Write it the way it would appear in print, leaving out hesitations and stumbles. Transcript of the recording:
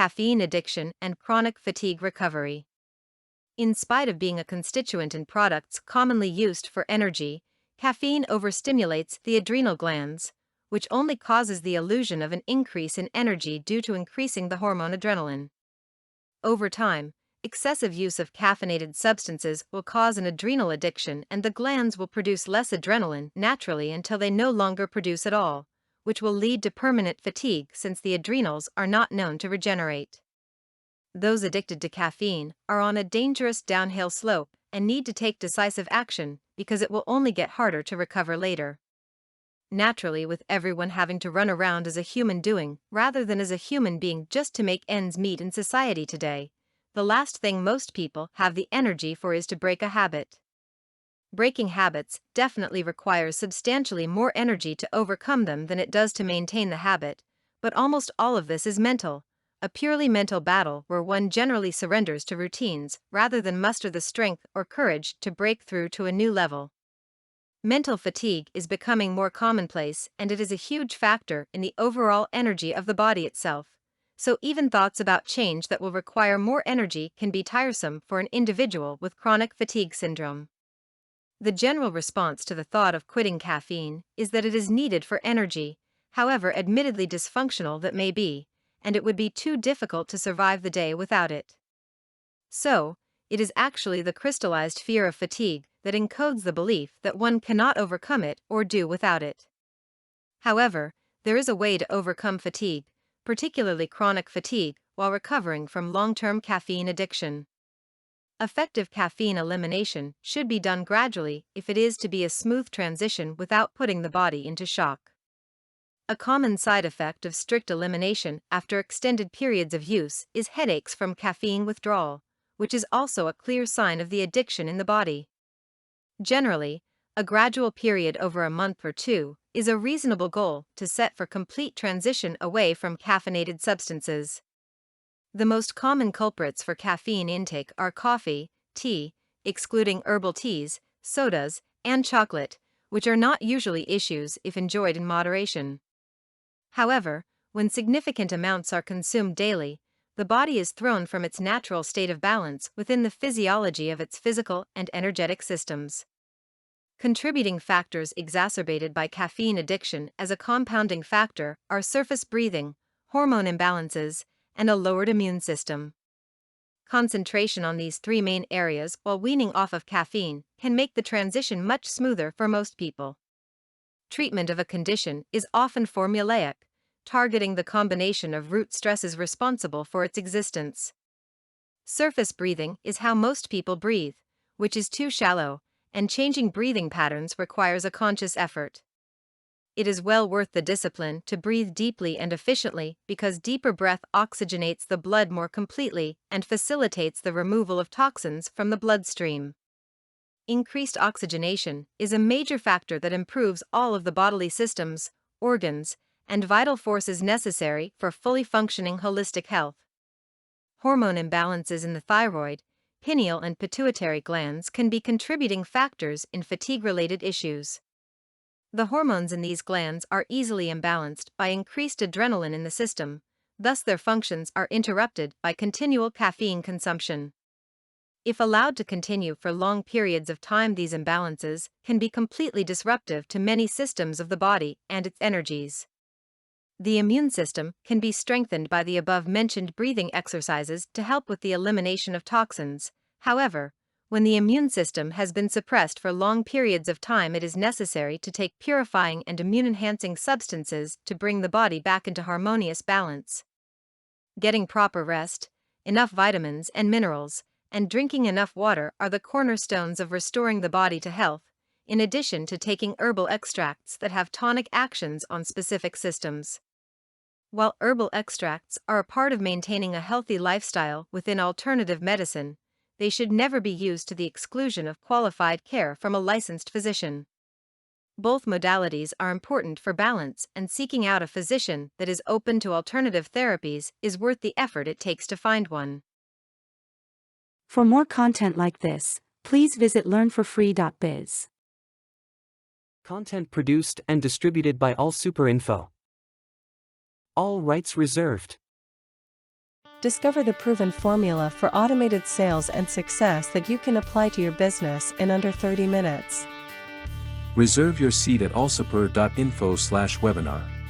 caffeine addiction and chronic fatigue recovery. In spite of being a constituent in products commonly used for energy, caffeine overstimulates the adrenal glands, which only causes the illusion of an increase in energy due to increasing the hormone adrenaline. Over time, excessive use of caffeinated substances will cause an adrenal addiction, and the glands will produce less adrenaline naturally until they no longer produce at all, which will lead to permanent fatigue since the adrenals are not known to regenerate. Those addicted to caffeine are on a dangerous downhill slope and need to take decisive action because it will only get harder to recover later. Naturally, with everyone having to run around as a human doing rather than as a human being just to make ends meet in society today, the last thing most people have the energy for is to break a habit. Breaking habits definitely requires substantially more energy to overcome them than it does to maintain the habit, but almost all of this is mental, a purely mental battle where one generally surrenders to routines rather than muster the strength or courage to break through to a new level. Mental fatigue is becoming more commonplace, and it is a huge factor in the overall energy of the body itself, so even thoughts about change that will require more energy can be tiresome for an individual with chronic fatigue syndrome. The general response to the thought of quitting caffeine is that it is needed for energy, however admittedly dysfunctional that may be, and it would be too difficult to survive the day without it. So, it is actually the crystallized fear of fatigue that encodes the belief that one cannot overcome it or do without it. However, there is a way to overcome fatigue, particularly chronic fatigue, while recovering from long-term caffeine addiction. Effective caffeine elimination should be done gradually if it is to be a smooth transition without putting the body into shock. A common side effect of strict elimination after extended periods of use is headaches from caffeine withdrawal, which is also a clear sign of the addiction in the body. Generally, a gradual period over a month or two is a reasonable goal to set for complete transition away from caffeinated substances. The most common culprits for caffeine intake are coffee, tea, excluding herbal teas, sodas, and chocolate, which are not usually issues if enjoyed in moderation. However, when significant amounts are consumed daily, the body is thrown from its natural state of balance within the physiology of its physical and energetic systems. Contributing factors exacerbated by caffeine addiction as a compounding factor are surface breathing, hormone imbalances, and a lowered immune system. Concentration on these three main areas while weaning off of caffeine can make the transition much smoother for most people. Treatment of a condition is often formulaic, targeting the combination of root stresses responsible for its existence. Surface breathing is how most people breathe, which is too shallow, and changing breathing patterns requires a conscious effort. It is well worth the discipline to breathe deeply and efficiently because deeper breath oxygenates the blood more completely and facilitates the removal of toxins from the bloodstream. Increased oxygenation is a major factor that improves all of the bodily systems, organs, and vital forces necessary for fully functioning holistic health. Hormone imbalances in the thyroid, pineal, and pituitary glands can be contributing factors in fatigue-related issues. The hormones in these glands are easily imbalanced by increased adrenaline in the system, thus their functions are interrupted by continual caffeine consumption. If allowed to continue for long periods of time, these imbalances can be completely disruptive to many systems of the body and its energies. The immune system can be strengthened by the above-mentioned breathing exercises to help with the elimination of toxins. However, when the immune system has been suppressed for long periods of time, it is necessary to take purifying and immune-enhancing substances to bring the body back into harmonious balance. Getting proper rest, enough vitamins and minerals, and drinking enough water are the cornerstones of restoring the body to health, in addition to taking herbal extracts that have tonic actions on specific systems. While herbal extracts are a part of maintaining a healthy lifestyle within alternative medicine, they should never be used to the exclusion of qualified care from a licensed physician. Both modalities are important for balance, and seeking out a physician that is open to alternative therapies is worth the effort it takes to find one. For more content like this, please visit learnforfree.biz. Content produced and distributed by AllSuperInfo. All rights reserved. Discover the proven formula for automated sales and success that you can apply to your business in under 30 minutes. Reserve your seat at allsupport.info/webinar.